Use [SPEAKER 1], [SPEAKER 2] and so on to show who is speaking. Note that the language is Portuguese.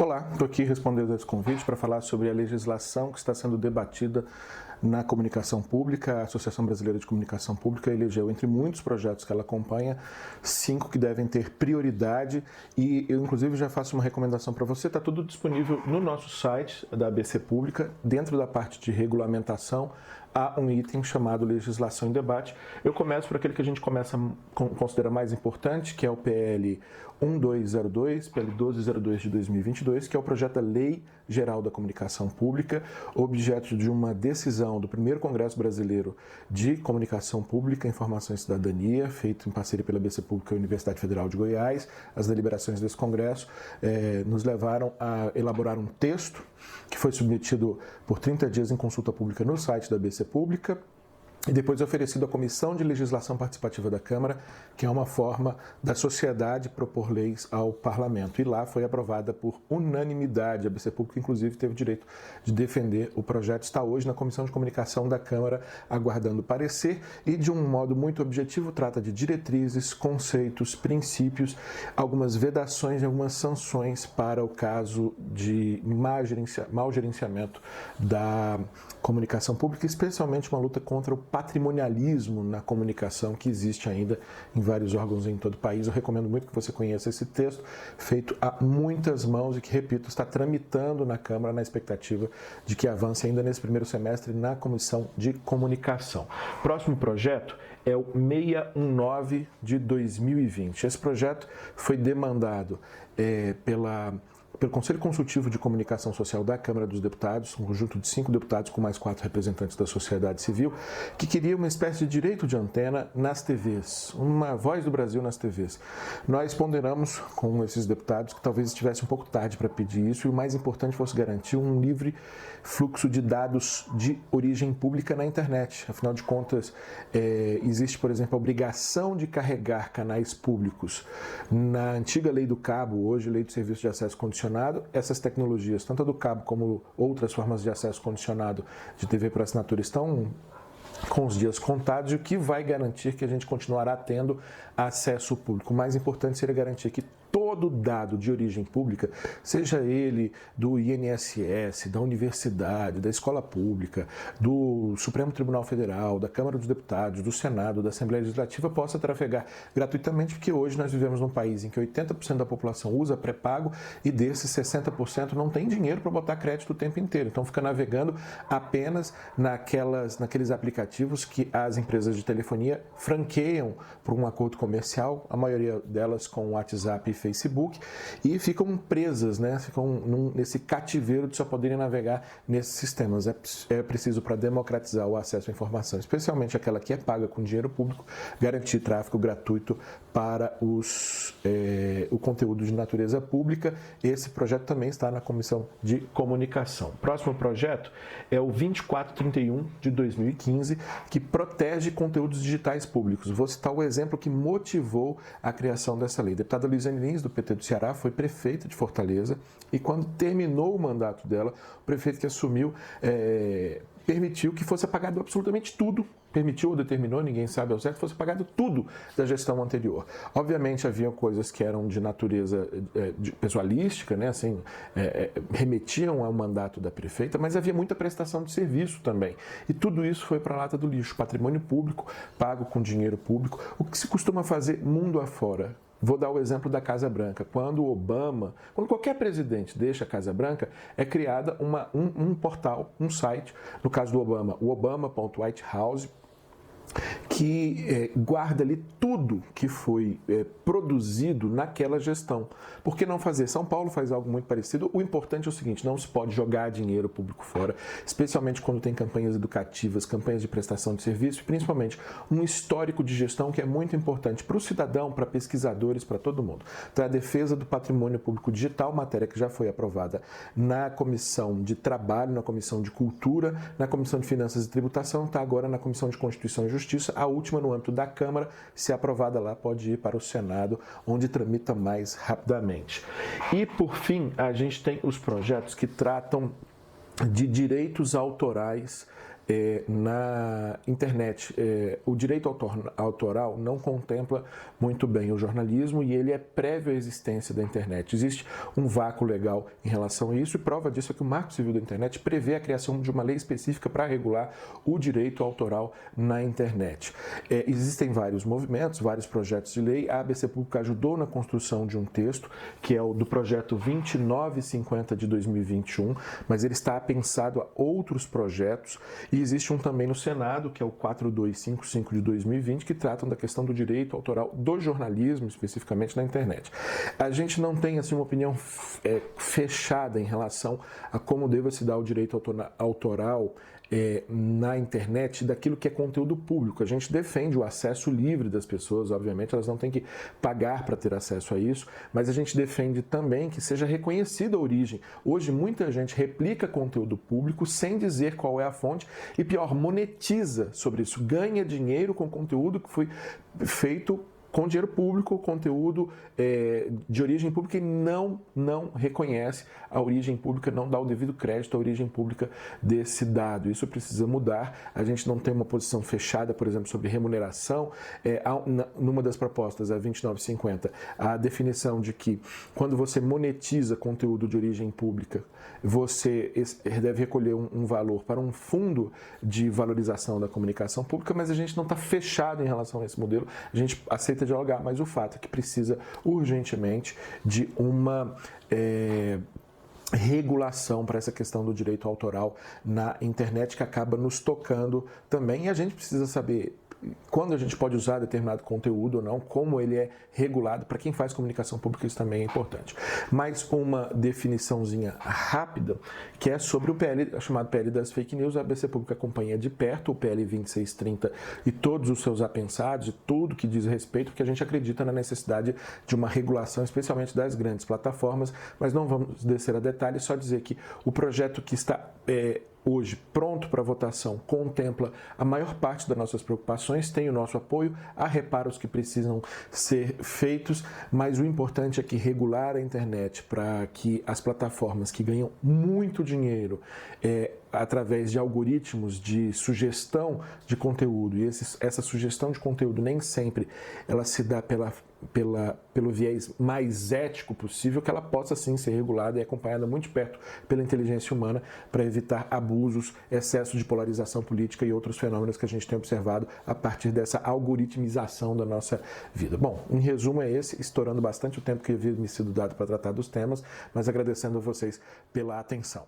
[SPEAKER 1] Olá, estou aqui respondendo esse convite para falar sobre a legislação que está sendo debatida na comunicação pública. A Associação Brasileira de Comunicação Pública elegeu, entre muitos projetos que ela acompanha, 5 que devem ter prioridade e eu, inclusive, já faço uma recomendação para você. Está tudo disponível no nosso site da ABC Pública. Dentro da parte de regulamentação, há um item chamado Legislação em Debate. Eu começo por aquele que a gente considera mais importante, que é o PL 1202, PL 1202 de 2022, que é o projeto da Lei Geral da Comunicação Pública, objeto de uma decisão do primeiro Congresso Brasileiro de Comunicação Pública, Informação e Cidadania, feito em parceria pela ABC Pública e a Universidade Federal de Goiás. As deliberações desse Congresso nos levaram a elaborar um texto que foi submetido por 30 dias em consulta pública no site da ABC Pública e depois oferecido à Comissão de Legislação Participativa da Câmara, que é uma forma da sociedade propor leis ao Parlamento. E lá foi aprovada por unanimidade. A ABC Pública, inclusive, teve o direito de defender o projeto. Está hoje na Comissão de Comunicação da Câmara, aguardando parecer, e de um modo muito objetivo trata de diretrizes, conceitos, princípios, algumas vedações e algumas sanções para o caso de mau gerenciamento da comunicação pública, especialmente uma luta contra o patrimonialismo na comunicação que existe ainda em vários órgãos em todo o país. Eu recomendo muito que você conheça esse texto, feito a muitas mãos e que, repito, está tramitando na Câmara na expectativa de que avance ainda nesse primeiro semestre na Comissão de Comunicação. Próximo projeto é o 619 de 2020. Esse projeto foi demandado pelo Conselho Consultivo de Comunicação Social da Câmara dos Deputados, um conjunto de 5 deputados com mais 4 representantes da sociedade civil, que queria uma espécie de direito de antena nas TVs, uma voz do Brasil nas TVs. Nós ponderamos com esses deputados que talvez estivesse um pouco tarde para pedir isso e o mais importante fosse garantir um livre fluxo de dados de origem pública na internet. Afinal de contas, existe, por exemplo, a obrigação de carregar canais públicos. Na antiga Lei do Cabo, hoje Lei do Serviço de Acesso Condicionado, essas tecnologias, tanto a do cabo como outras formas de acesso condicionado de TV por assinatura, estão com os dias contados, e o que vai garantir que a gente continuará tendo acesso público. O mais importante seria garantir que todo dado de origem pública, seja ele do INSS, da universidade, da escola pública, do Supremo Tribunal Federal, da Câmara dos Deputados, do Senado, da Assembleia Legislativa, possa trafegar gratuitamente, porque hoje nós vivemos num país em que 80% da população usa pré-pago e desses 60% não tem dinheiro para botar crédito o tempo inteiro. Então fica navegando apenas naqueles aplicativos que as empresas de telefonia franqueiam por um acordo comercial, a maioria delas com o WhatsApp e Facebook, e ficam presas, ficam nesse cativeiro de só poderem navegar nesses sistemas. É preciso, para democratizar o acesso à informação, especialmente aquela que é paga com dinheiro público, garantir tráfego gratuito para o conteúdo de natureza pública. Esse projeto também está na Comissão de Comunicação. Próximo projeto é o 2431 de 2015, que protege conteúdos digitais públicos. Vou citar o exemplo que motivou a criação dessa lei. A deputada Luiziane Lins, do PT do Ceará, foi prefeita de Fortaleza e, quando terminou o mandato dela, o prefeito que assumiu permitiu que fosse apagado absolutamente tudo. Permitiu ou determinou, ninguém sabe ao certo, fosse apagado tudo da gestão anterior. Obviamente havia coisas que eram de natureza pessoalística, remetiam ao mandato da prefeita, mas havia muita prestação de serviço também. E tudo isso foi para a lata do lixo. Patrimônio público, pago com dinheiro público, o que se costuma fazer mundo afora. Vou dar o exemplo da Casa Branca. Quando qualquer presidente deixa a Casa Branca, é criada um portal, um site, no caso do Obama, o obama.whitehouse, que guarda ali tudo que foi produzido naquela gestão. Por que não fazer? São Paulo faz algo muito parecido. O importante é o seguinte: não se pode jogar dinheiro público fora, especialmente quando tem campanhas educativas, campanhas de prestação de serviço, e principalmente um histórico de gestão que é muito importante para o cidadão, para pesquisadores, para todo mundo. Então, a defesa do patrimônio público digital, matéria que já foi aprovada na Comissão de Trabalho, na Comissão de Cultura, na Comissão de Finanças e Tributação, está agora na Comissão de Constituição e Justiça. A última no âmbito da Câmara, se aprovada lá, pode ir para o Senado, onde tramita mais rapidamente. E, por fim, a gente tem os projetos que tratam de direitos autorais na internet, o direito autoral não contempla muito bem o jornalismo e ele é prévio à existência da internet. Existe um vácuo legal em relação a isso e prova disso é que o Marco Civil da Internet prevê a criação de uma lei específica para regular o direito autoral na internet. Existem vários movimentos, vários projetos de lei. A ABC Pública ajudou na construção de um texto, que é o do projeto 2950 de 2021, mas ele está pensado a outros projetos e existe um também no Senado, que é o 4255 de 2020, que tratam da questão do direito autoral do jornalismo, especificamente na internet. A gente não tem assim uma opinião fechada em relação a como deva se dar o direito autoral na internet daquilo que é conteúdo público. A gente defende o acesso livre das pessoas, obviamente, elas não têm que pagar para ter acesso a isso, mas a gente defende também que seja reconhecida a origem. Hoje, muita gente replica conteúdo público sem dizer qual é a fonte e, pior, monetiza sobre isso, ganha dinheiro com conteúdo que foi feito com dinheiro público, conteúdo de origem pública e não reconhece a origem pública, não dá o devido crédito à origem pública desse dado. Isso precisa mudar. A gente não tem uma posição fechada, por exemplo, sobre remuneração. Numa das propostas, a 2950, a definição de que quando você monetiza conteúdo de origem pública, você deve recolher um valor para um fundo de valorização da comunicação pública, mas a gente não está fechado em relação a esse modelo. A gente aceita dialogar, mas o fato é que precisa urgentemente de uma regulação para essa questão do direito autoral na internet que acaba nos tocando também e a gente precisa saber quando a gente pode usar determinado conteúdo ou não, como ele é regulado. Para quem faz comunicação pública isso também é importante. Mais uma definiçãozinha rápida, que é sobre o PL, chamado PL das fake news. A ABC Pública acompanha de perto o PL 2630 e todos os seus apensados e tudo que diz respeito, porque a gente acredita na necessidade de uma regulação, especialmente das grandes plataformas, mas não vamos descer a detalhes, só dizer que o projeto que está hoje pronto para votação contempla a maior parte das nossas preocupações, tem o nosso apoio, há reparos que precisam ser feitos, mas o importante é que regular a internet para que as plataformas que ganham muito dinheiro através de algoritmos de sugestão de conteúdo, e essa sugestão de conteúdo nem sempre ela se dá pelo viés mais ético possível, que ela possa sim ser regulada e acompanhada muito de perto pela inteligência humana para evitar abusos, excesso de polarização política e outros fenômenos que a gente tem observado a partir dessa algoritmização da nossa vida. Bom, em resumo é esse, estourando bastante o tempo que havia me sido dado para tratar dos temas, mas agradecendo a vocês pela atenção.